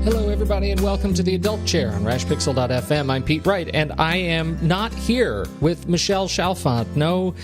Hello, everybody, and welcome to the Adult Chair on rashpixel.fm. I'm Pete Wright, and I am not here with Michelle Chalfant. No,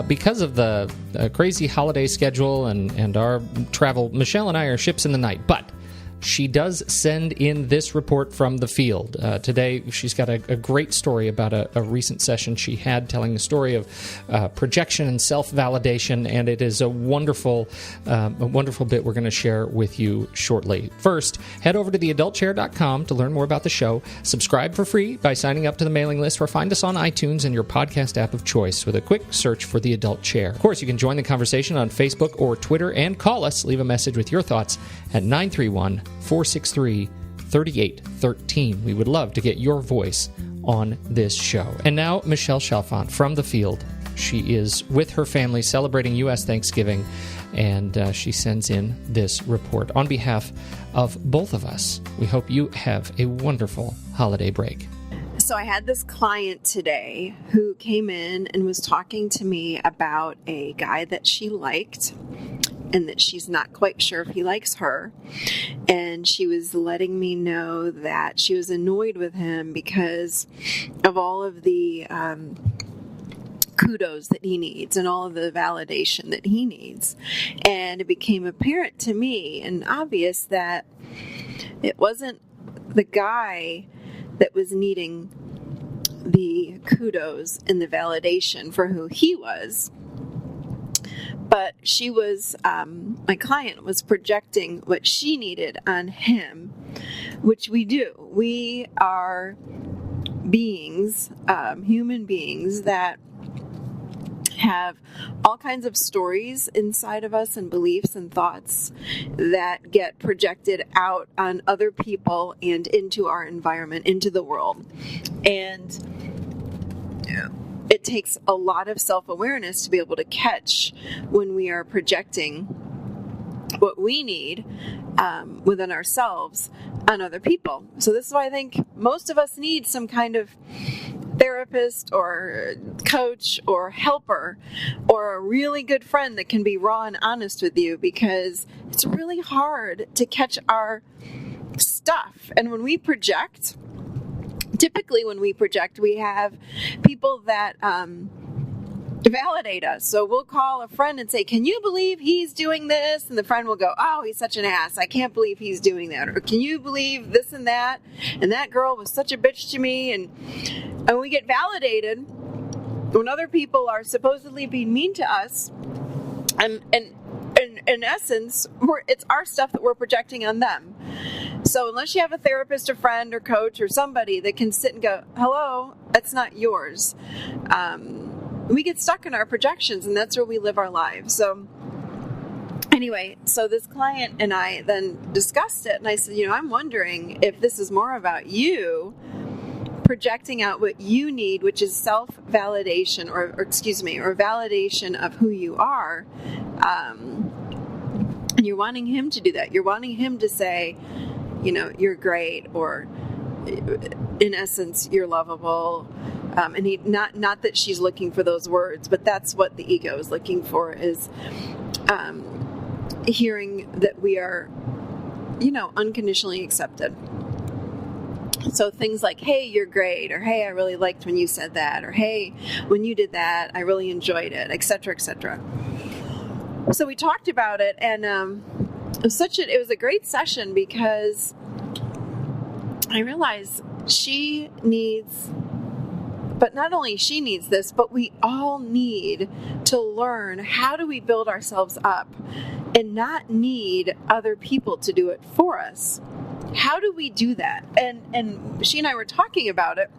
because of the crazy holiday schedule and our travel, Michelle and I are ships in the night, but she does send in this report from the field. Today, she's got a great story about a recent session she had telling the story of projection and self-validation, and it is a wonderful bit we're going to share with you shortly. First, head over to theadultchair.com to learn more about the show. Subscribe for free by signing up to the mailing list, or find us on iTunes and your podcast app of choice with a quick search for The Adult Chair. Of course, you can join the conversation on Facebook or Twitter and call us. Leave a message with your thoughts at 931-463-3813. We would love to get your voice on this show. And now, Michelle Chalfant from the field. She is with her family celebrating U.S. Thanksgiving, and she sends in this report. On behalf of both of us, we hope you have a wonderful holiday break. So I had this client today who came in and was talking to me about a guy that she liked, and that she's not quite sure if he likes her. And she was letting me know that she was annoyed with him because of all of the kudos that he needs and all of the validation that he needs. And it became apparent to me and obvious that it wasn't the guy that was needing the kudos and the validation for who he was, but she was, my client was projecting what she needed on him, which we do. We are beings, human beings that have all kinds of stories inside of us and beliefs and thoughts that get projected out on other people and into our environment, into the world. And it takes a lot of self-awareness to be able to catch when we are projecting what we need within ourselves on other people. So this is why I think most of us need some kind of therapist or coach or helper or a really good friend that can be raw and honest with you, because it's really hard to catch our stuff. And when we project, typically when we project, we have people that validate us. So we'll call a friend and say, can you believe he's doing this? And the friend will go, oh, he's such an ass. I can't believe he's doing that. Or can you believe this and that? And that girl was such a bitch to me. And we get validated when other people are supposedly being mean to us. And in essence, it's our stuff that we're projecting on them. So unless you have a therapist, a friend, or coach, or somebody that can sit and go, hello, that's not yours, we get stuck in our projections, and that's where we live our lives. So anyway, so this client and I then discussed it, and I said, I'm wondering if this is more about you projecting out what you need, which is self-validation, or validation of who you are. And you're wanting him to do that. You're wanting him to say, you're great, or in essence, you're lovable. And he, not that she's looking for those words, but that's what the ego is looking for, is hearing that we are, unconditionally accepted. So things like, hey, you're great, or hey, I really liked when you said that, or hey, when you did that, I really enjoyed it, etc., etc. So we talked about it, and it was a great session, because I realized she needs, but not only she needs this, but we all need to learn, how do we build ourselves up and not need other people to do it for us? How do we do that? And she and I were talking about it,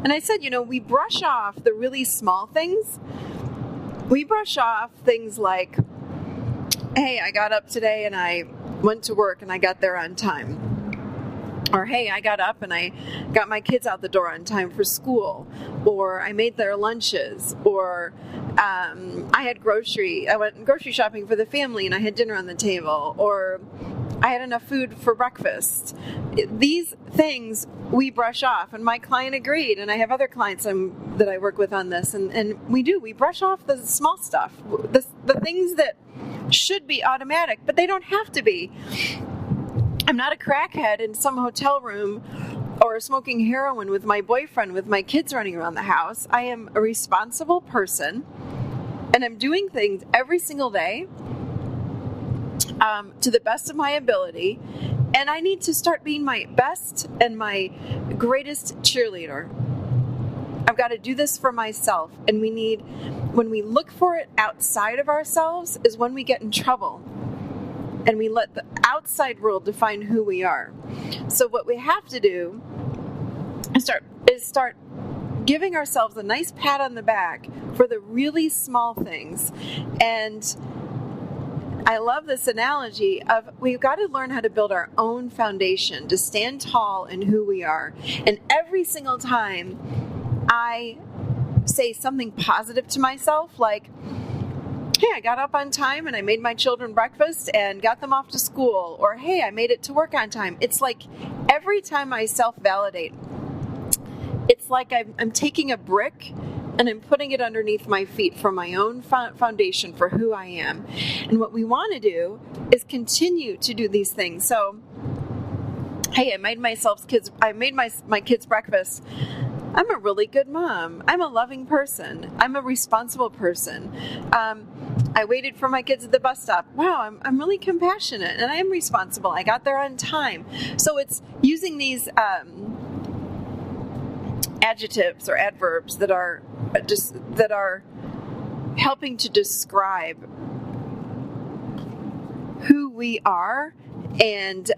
and I said, we brush off the really small things. We brush off things like, hey, I got up today and I went to work and I got there on time. Or, hey, I got up and I got my kids out the door on time for school. Or I made their lunches. Or I went grocery shopping for the family and I had dinner on the table. Or I had enough food for breakfast. These things we brush off. And my client agreed. And I have other clients that I work with on this. And we brush off the small stuff. The things that should be automatic, but they don't have to be. I'm not a crackhead in some hotel room or smoking heroin with my boyfriend, with my kids running around the house. I am a responsible person, and I'm doing things every single day to the best of my ability, and I need to start being my best and my greatest cheerleader. I've got to do this for myself, and when we look for it outside of ourselves is when we get in trouble, and we let the outside world define who we are. So what we have to do is start giving ourselves a nice pat on the back for the really small things. And I love this analogy of we've got to learn how to build our own foundation to stand tall in who we are. And every single time I say something positive to myself, like, hey, I got up on time and I made my children breakfast and got them off to school, or hey, I made it to work on time. It's like every time I self-validate, it's like I'm taking a brick and I'm putting it underneath my feet for my own foundation for who I am. And what we want to do is continue to do these things. So, hey, I made my kids breakfast. I'm a really good mom. I'm a loving person. I'm a responsible person. I waited for my kids at the bus stop. Wow, I'm really compassionate and I am responsible. I got there on time. So it's using these adjectives or adverbs that are helping to describe who we are, and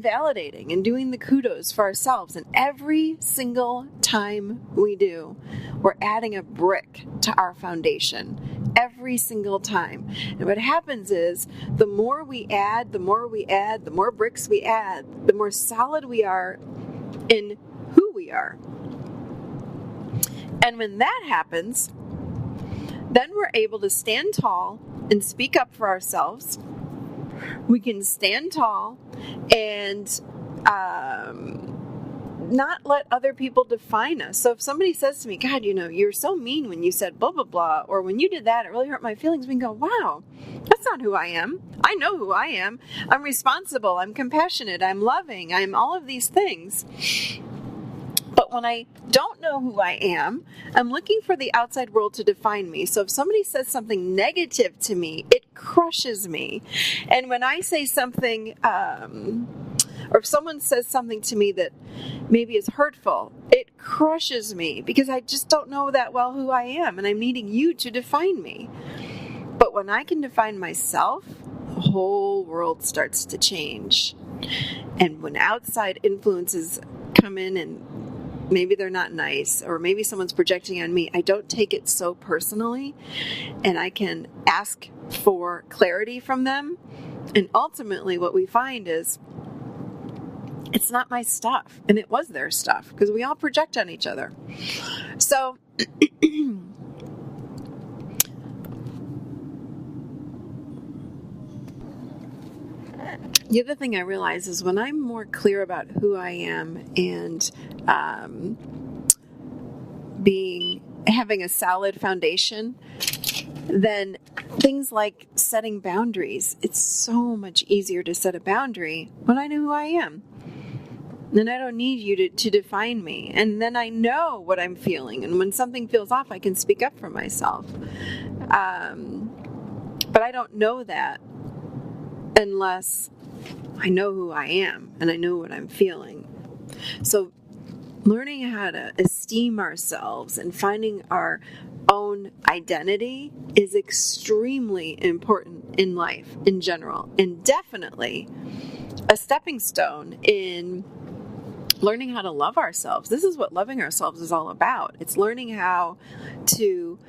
validating and doing the kudos for ourselves. And every single time we do, we're adding a brick to our foundation. Every single time. And what happens is the more we add, the more bricks we add, the more solid we are in who we are. And when that happens, then we're able to stand tall and speak up for ourselves. We can stand tall and not let other people define us. So if somebody says to me, God, you're so mean when you said blah, blah, blah, or when you did that, it really hurt my feelings, we can go, wow, that's not who I am. I know who I am. I'm responsible. I'm compassionate. I'm loving. I'm all of these things. But when I don't know who I am, I'm looking for the outside world to define me. So if somebody says something negative to me, it crushes me. And when I say something, or if someone says something to me that maybe is hurtful, it crushes me because I just don't know that well who I am, and I'm needing you to define me. But when I can define myself, the whole world starts to change. And when outside influences come in and maybe they're not nice, or maybe someone's projecting on me, I don't take it so personally, and I can ask for clarity from them. And ultimately what we find is it's not my stuff, and it was their stuff, because we all project on each other. So the other thing I realize is when I'm more clear about who I am and having a solid foundation, then things like setting boundaries, it's so much easier to set a boundary when I know who I am. Then I don't need you to define me. And then I know what I'm feeling. And when something feels off, I can speak up for myself. But I don't know that unless I know who I am and I know what I'm feeling. So learning how to esteem ourselves and finding our own identity is extremely important in life in general, and definitely a stepping stone in learning how to love ourselves. This is what loving ourselves is all about. It's learning how to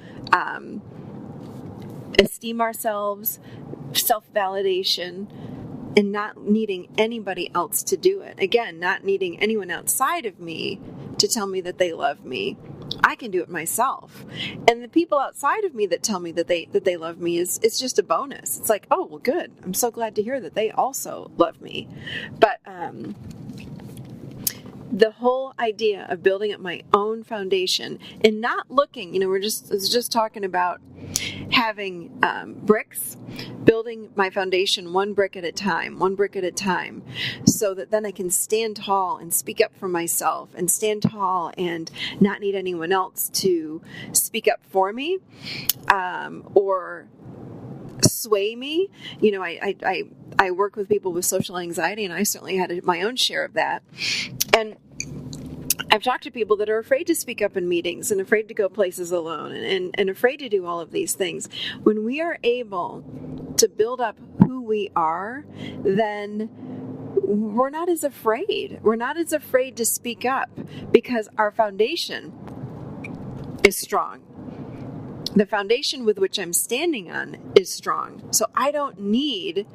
esteem ourselves, self-validation, and not needing anybody else to do it. Again, not needing anyone outside of me to tell me that they love me. I can do it myself. And the people outside of me that tell me that they love me it's just a bonus. It's like, oh, well, good. I'm so glad to hear that they also love me. But the whole idea of building up my own foundation and not looking, I was just talking about having bricks, building my foundation one brick at a time, so that then I can stand tall and speak up for myself and stand tall and not need anyone else to speak up for me or sway me. You know, I work with people with social anxiety, and I certainly had my own share of that. And I've talked to people that are afraid to speak up in meetings and afraid to go places alone and afraid to do all of these things. When we are able to build up who we are, then we're not as afraid. We're not as afraid to speak up because our foundation is strong. The foundation with which I'm standing on is strong. So I don't need,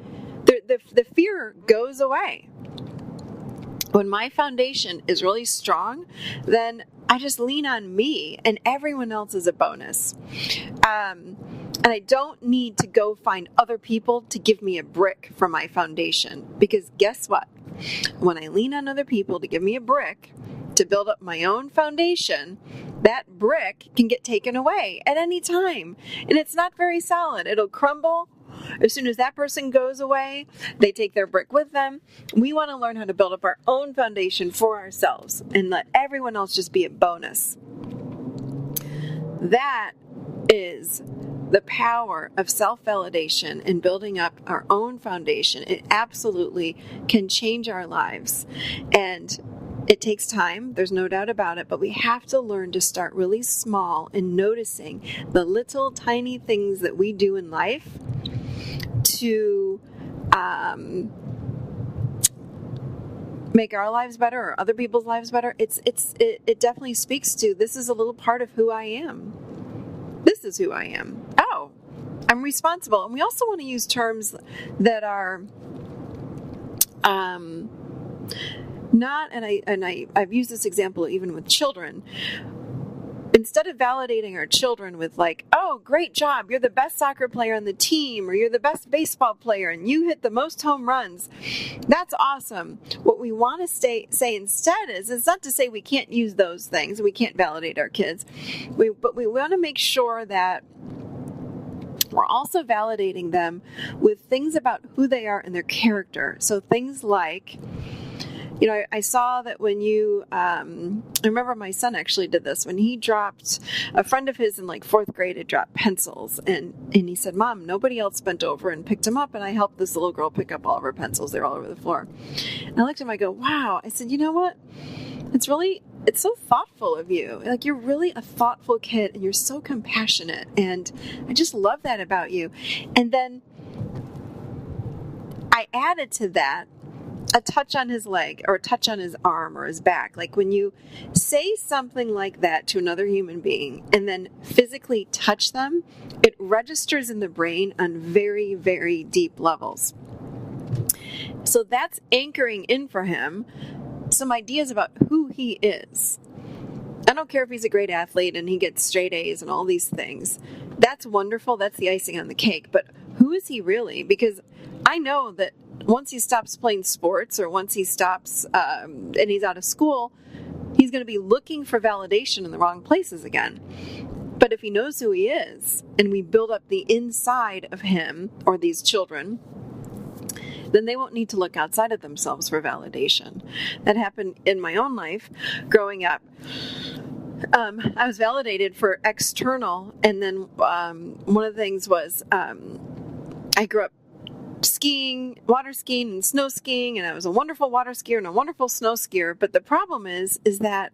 the fear goes away. When my foundation is really strong, then I just lean on me and everyone else is a bonus. And I don't need to go find other people to give me a brick for my foundation. Because guess what? When I lean on other people to give me a brick to build up my own foundation, that brick can get taken away at any time. And it's not very solid. It'll crumble. As soon as that person goes away, they take their brick with them. We want to learn how to build up our own foundation for ourselves and let everyone else just be a bonus. That is the power of self-validation and building up our own foundation. It absolutely can change our lives. And it takes time, there's no doubt about it, but we have to learn to start really small and noticing the little tiny things that we do in life to make our lives better or other people's lives better. It definitely speaks to, this is a little part of who I am. This is who I am. Oh, I'm responsible. And we also want to use terms that are not, I've used this example even with children. Instead of validating our children with like, oh, great job, you're the best soccer player on the team, or you're the best baseball player and you hit the most home runs, that's awesome. What we want to say instead is, it's not to say we can't use those things, we can't validate our kids, but we want to make sure that we're also validating them with things about who they are and their character. So things like, you know, I saw that when you, I remember my son actually did this when he dropped, a friend of his in like 4th grade had dropped pencils, and he said, Mom, nobody else bent over and picked them up, and I helped this little girl pick up all of her pencils. They're all over the floor. And I looked at him, I go, wow. I said, you know what? It's so thoughtful of you. Like, you're really a thoughtful kid, and you're so compassionate, and I just love that about you. And then I added to that a touch on his leg or a touch on his arm or his back. Like when you say something like that to another human being and then physically touch them, it registers in the brain on very, very deep levels. So that's anchoring in for him some ideas about who he is. I don't care if he's a great athlete and he gets straight A's and all these things. That's wonderful. That's the icing on the cake. But who is he really? Because I know that once he stops playing sports or once he stops and he's out of school, he's going to be looking for validation in the wrong places again. But if he knows who he is and we build up the inside of him or these children, then they won't need to look outside of themselves for validation. That happened in my own life growing up. I was validated for external, and then one of the things was I grew up skiing, water skiing and snow skiing, and I was a wonderful water skier and a wonderful snow skier. But the problem is that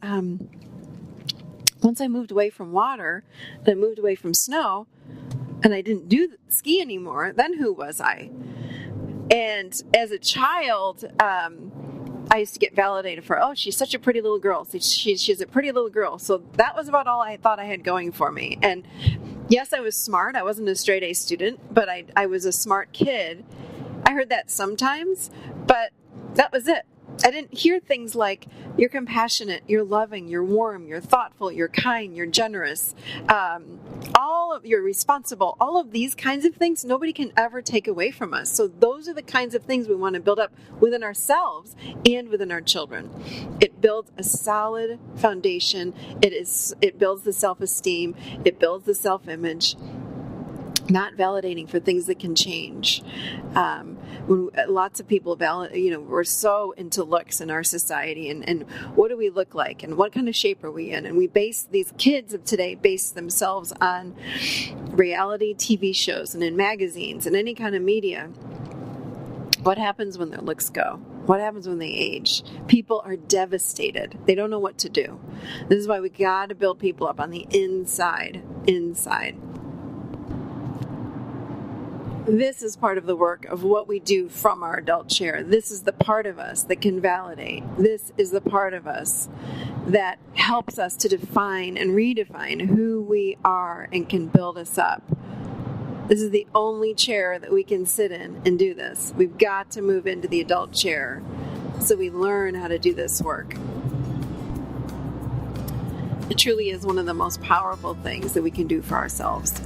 once I moved away from water, and I moved away from snow, and I didn't do ski anymore, then who was I? And as a child, I used to get validated for, oh, she's such a pretty little girl. She's a pretty little girl. So that was about all I thought I had going for me. And yes, I was smart. I wasn't a straight A student, but I was a smart kid. I heard that sometimes, but that was it. I didn't hear things like, you're compassionate, you're loving, you're warm, you're thoughtful, you're kind, you're generous, you're responsible. All of these kinds of things nobody can ever take away from us. So those are the kinds of things we want to build up within ourselves and within our children. It builds a solid foundation. It builds the self-esteem. It builds the self-image. not validating for things that can change. When lots of people we're so into looks in our society, and what do we look like, and what kind of shape are we in? And these kids of today base themselves on reality TV shows and in magazines and any kind of media. What happens when their looks go? What happens when they age? People are devastated. They don't know what to do. This is why we got to build people up on the inside. This is part of the work of what we do from our adult chair. This is the part of us that can validate. This is the part of us that helps us to define and redefine who we are and can build us up. This is the only chair that we can sit in and do this. We've got to move into the adult chair so we learn how to do this work. It truly is one of the most powerful things that we can do for ourselves.